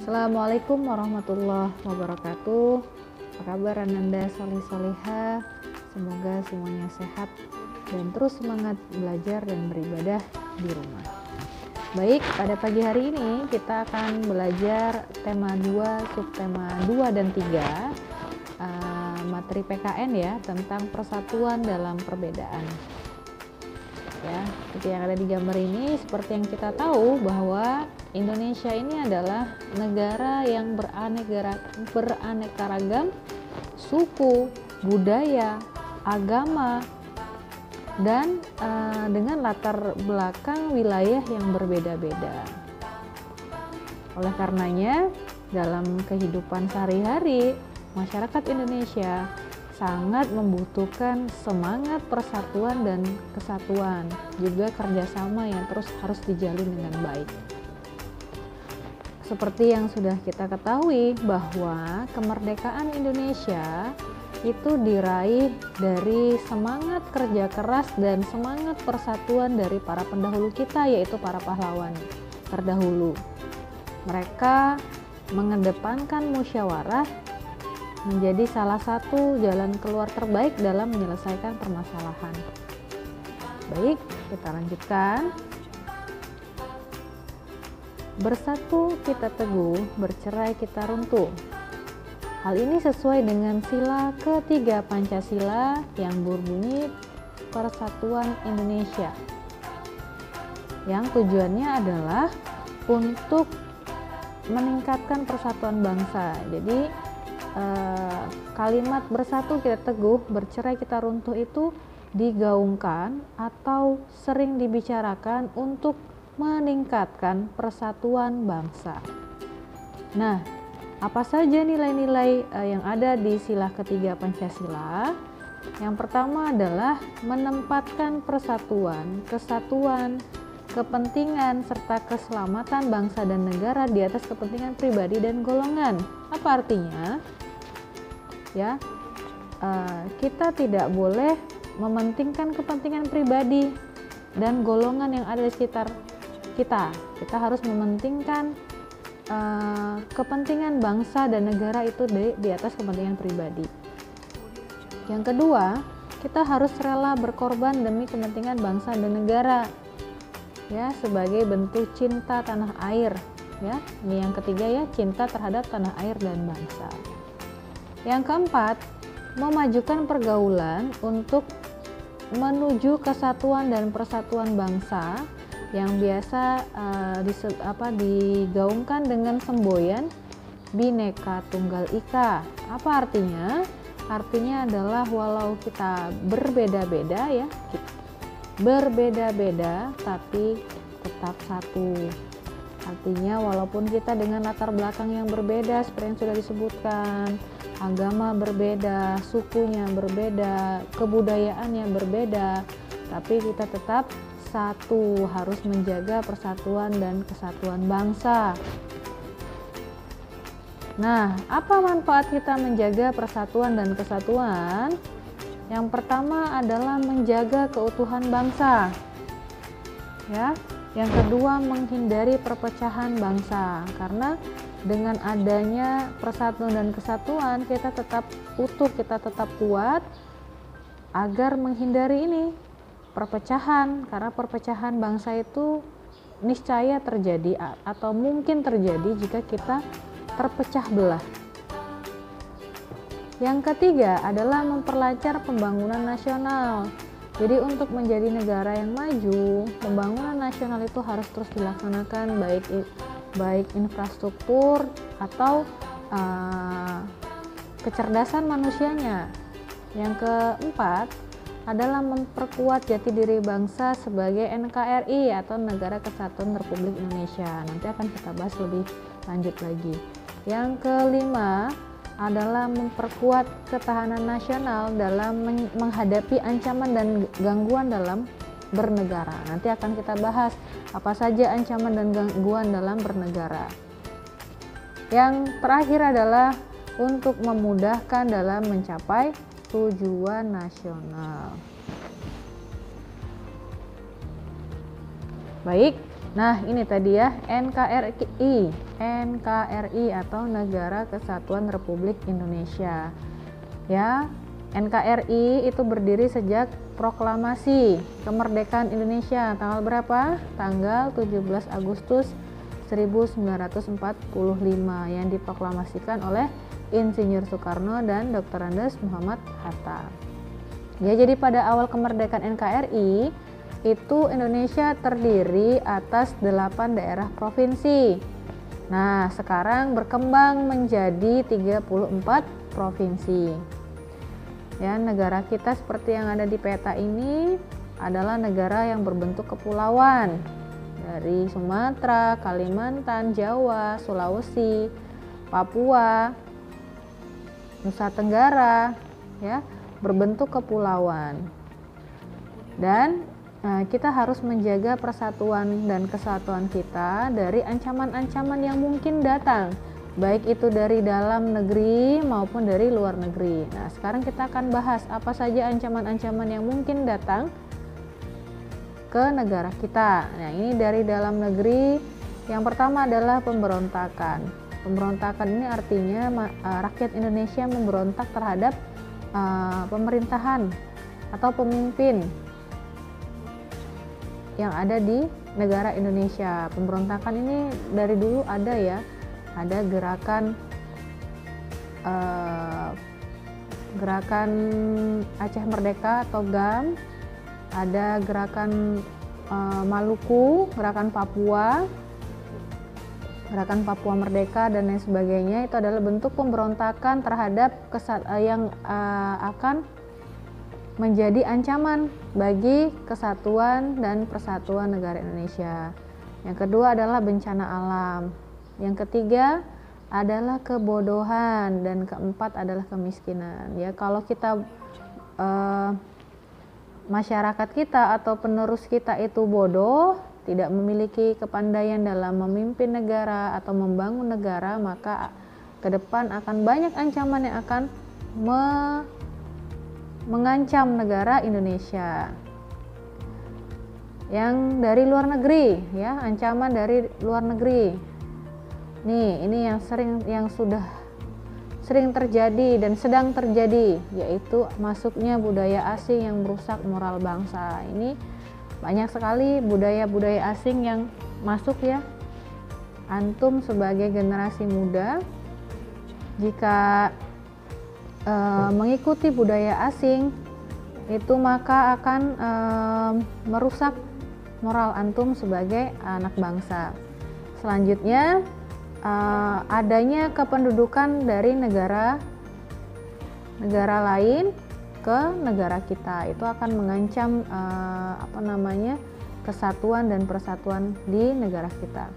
Assalamualaikum warahmatullahi wabarakatuh. Apa kabar Ananda solih-solihah? Semoga semuanya sehat dan terus semangat belajar dan beribadah di rumah. Baik, pada pagi hari ini kita akan belajar tema 2, subtema 2 dan 3 materi PKN ya, tentang persatuan dalam perbedaan. Ya, seperti yang ada di gambar ini, seperti yang kita tahu bahwa Indonesia ini adalah negara yang beraneka ragam suku, budaya, agama, dan dengan latar belakang wilayah yang berbeda-beda. Oleh karenanya, dalam kehidupan sehari-hari, masyarakat Indonesia sangat membutuhkan semangat persatuan dan kesatuan, juga kerjasama yang terus harus dijalin dengan baik. Seperti yang sudah kita ketahui bahwa kemerdekaan Indonesia itu diraih dari semangat kerja keras dan semangat persatuan dari para pendahulu kita, yaitu para pahlawan terdahulu. Mereka mengedepankan musyawarah menjadi salah satu jalan keluar terbaik dalam menyelesaikan permasalahan. Baik, kita lanjutkan. Bersatu kita teguh, bercerai kita runtuh. Hal ini sesuai dengan sila ketiga Pancasila yang berbunyi Persatuan Indonesia, yang tujuannya adalah untuk meningkatkan persatuan bangsa. Jadi kalimat bersatu kita teguh, bercerai kita runtuh itu digaungkan atau sering dibicarakan untuk meningkatkan persatuan bangsa. Nah, apa saja nilai-nilai yang ada di sila ketiga Pancasila? Yang pertama adalah menempatkan persatuan, kesatuan, kepentingan serta keselamatan bangsa dan negara di atas kepentingan pribadi dan golongan. Apa artinya? Ya, kita tidak boleh mementingkan kepentingan pribadi dan golongan yang ada di sekitar kita. Kita harus mementingkan kepentingan bangsa dan negara itu di atas kepentingan pribadi. Yang kedua, kita harus rela berkorban demi kepentingan bangsa dan negara, ya, sebagai bentuk cinta tanah air. Ya, ini yang ketiga ya, cinta terhadap tanah air dan bangsa. Yang keempat, memajukan pergaulan untuk menuju kesatuan dan persatuan bangsa yang biasa digaungkan dengan semboyan Bhinneka Tunggal Ika. Apa artinya? Artinya adalah walau kita berbeda-beda ya, berbeda-beda tapi tetap satu. Artinya walaupun kita dengan latar belakang yang berbeda seperti yang sudah disebutkan, agama berbeda, sukunya berbeda, kebudayaannya berbeda, tapi kita tetap satu, harus menjaga persatuan dan kesatuan bangsa. Nah, apa manfaat kita menjaga persatuan dan kesatuan? Yang pertama adalah menjaga keutuhan bangsa. Ya. Yang kedua, menghindari perpecahan bangsa, karena dengan adanya persatuan dan kesatuan kita tetap utuh, kita tetap kuat agar menghindari ini perpecahan, karena perpecahan bangsa itu niscaya terjadi atau mungkin terjadi jika kita terpecah belah. Yang ketiga adalah memperlancar pembangunan nasional. Jadi untuk menjadi negara yang maju, pembangunan nasional itu harus terus dilaksanakan, baik infrastruktur atau kecerdasan manusianya. Yang keempat adalah memperkuat jati diri bangsa sebagai NKRI atau Negara Kesatuan Republik Indonesia. Nanti akan kita bahas lebih lanjut lagi. Yang kelima adalah memperkuat ketahanan nasional dalam menghadapi ancaman dan gangguan dalam bernegara. Nanti akan kita bahas apa saja ancaman dan gangguan dalam bernegara. Yang terakhir adalah untuk memudahkan dalam mencapai tujuan nasional. Baik, Nah, ini tadi ya, NKRI. NKRI atau Negara Kesatuan Republik Indonesia. Ya, NKRI itu berdiri sejak proklamasi kemerdekaan Indonesia tanggal berapa? Tanggal 17 Agustus 1945 yang diproklamasikan oleh Insinyur Soekarno dan Dr. Andes Muhammad Hatta. Ya, jadi pada awal kemerdekaan NKRI itu Indonesia terdiri atas 8 daerah provinsi. Nah, sekarang berkembang menjadi 34 provinsi. Ya, negara kita seperti yang ada di peta ini adalah negara yang berbentuk kepulauan. Dari Sumatera, Kalimantan, Jawa, Sulawesi, Papua, Nusa Tenggara, ya, berbentuk kepulauan. Dan kita harus menjaga persatuan dan kesatuan kita dari ancaman-ancaman yang mungkin datang, baik itu dari dalam negeri maupun dari luar negeri. Nah, sekarang kita akan bahas apa saja ancaman-ancaman yang mungkin datang ke negara kita. Nah, ini dari dalam negeri. Yang pertama adalah pemberontakan. Pemberontakan ini artinya rakyat Indonesia memberontak terhadap pemerintahan atau pemimpin yang ada di negara Indonesia. Pemberontakan ini dari dulu ada ya, ada gerakan Aceh Merdeka atau GAM, ada gerakan Maluku, gerakan Papua Merdeka dan lain sebagainya. Itu adalah bentuk pemberontakan terhadap yang akan menjadi ancaman bagi kesatuan dan persatuan negara Indonesia. Yang kedua adalah bencana alam. Yang ketiga adalah kebodohan dan keempat adalah kemiskinan. Ya, kalau kita masyarakat kita atau penerus kita itu bodoh, tidak memiliki kepandaian dalam memimpin negara atau membangun negara, maka ke depan akan banyak ancaman yang akan mengancam negara Indonesia. Yang dari luar negeri, ya, ancaman dari luar negeri. Nih, ini yang sudah sering terjadi dan sedang terjadi, yaitu masuknya budaya asing yang merusak moral bangsa. Ini banyak sekali budaya-budaya asing yang masuk ya. Antum sebagai generasi muda, jika mengikuti budaya asing itu maka akan merusak moral antum sebagai anak bangsa. Selanjutnya adanya kependudukan dari negara lain ke negara kita, itu akan mengancam kesatuan dan persatuan di negara kita.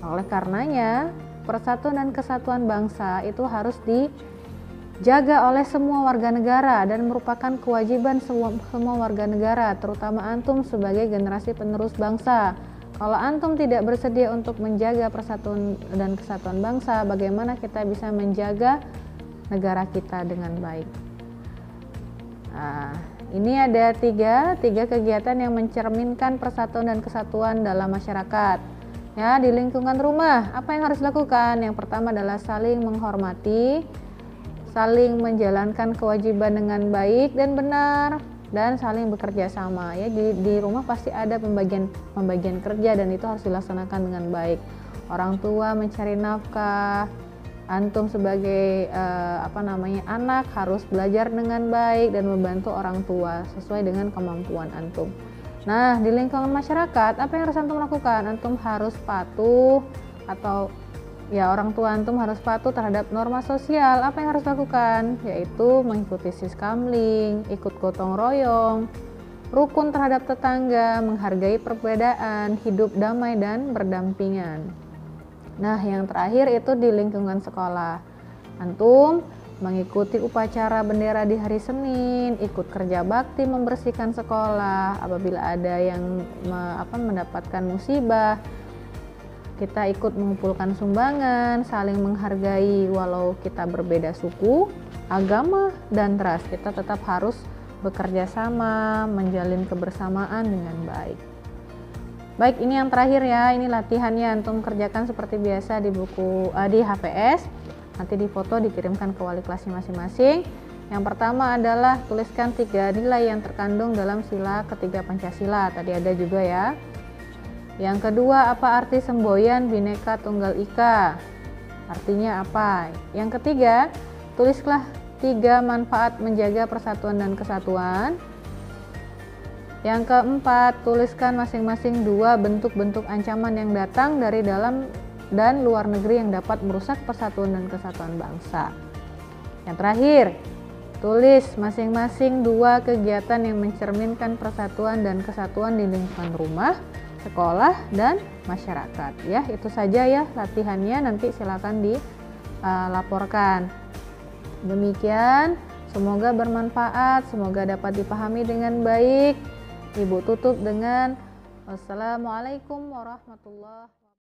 Oleh karenanya persatuan dan kesatuan bangsa itu harus dijaga oleh semua warga negara dan merupakan kewajiban semua warga negara, terutama antum sebagai generasi penerus bangsa. Kalau antum tidak bersedia untuk menjaga persatuan dan kesatuan bangsa, bagaimana kita bisa menjaga negara kita dengan baik? Nah, ini ada tiga kegiatan yang mencerminkan persatuan dan kesatuan dalam masyarakat. Ya, di lingkungan rumah, apa yang harus dilakukan? Yang pertama adalah saling menghormati, saling menjalankan kewajiban dengan baik dan benar, dan saling bekerja sama. Ya, di rumah pasti ada pembagian kerja dan itu harus dilaksanakan dengan baik. Orang tua mencari nafkah, antum sebagai anak harus belajar dengan baik dan membantu orang tua sesuai dengan kemampuan antum. Nah, di lingkungan masyarakat, apa yang harus antum lakukan? Antum harus patuh atau orang tua antum harus patuh terhadap norma sosial. Apa yang harus dilakukan? Yaitu mengikuti siskamling, ikut gotong royong, rukun terhadap tetangga, menghargai perbedaan, hidup damai dan berdampingan. Nah, yang terakhir itu di lingkungan sekolah. Antum mengikuti upacara bendera di hari Senin, ikut kerja bakti membersihkan sekolah. Apabila ada yang mendapatkan musibah, kita ikut mengumpulkan sumbangan, saling menghargai walau kita berbeda suku, agama, dan ras. Kita tetap harus bekerja sama, menjalin kebersamaan dengan baik. Baik, ini yang terakhir ya, ini latihannya, antum kerjakan seperti biasa di buku di HPS. Nanti difoto dikirimkan ke wali kelasnya masing-masing. Yang pertama adalah tuliskan 3 nilai yang terkandung dalam sila ketiga Pancasila. Tadi ada juga ya. Yang kedua, apa arti semboyan Bhinneka Tunggal Ika? Artinya apa? Yang ketiga, tulislah 3 manfaat menjaga persatuan dan kesatuan. Yang keempat, tuliskan masing-masing 2 bentuk-bentuk ancaman yang datang dari dalam dan luar negeri yang dapat merusak persatuan dan kesatuan bangsa. Yang terakhir, tulis masing-masing 2 kegiatan yang mencerminkan persatuan dan kesatuan di lingkungan rumah, sekolah, dan masyarakat. Ya, itu saja ya latihannya, nanti silakan dilaporkan. Demikian, semoga bermanfaat, semoga dapat dipahami dengan baik. Ibu tutup dengan wassalamualaikum warahmatullahi wabarakatuh.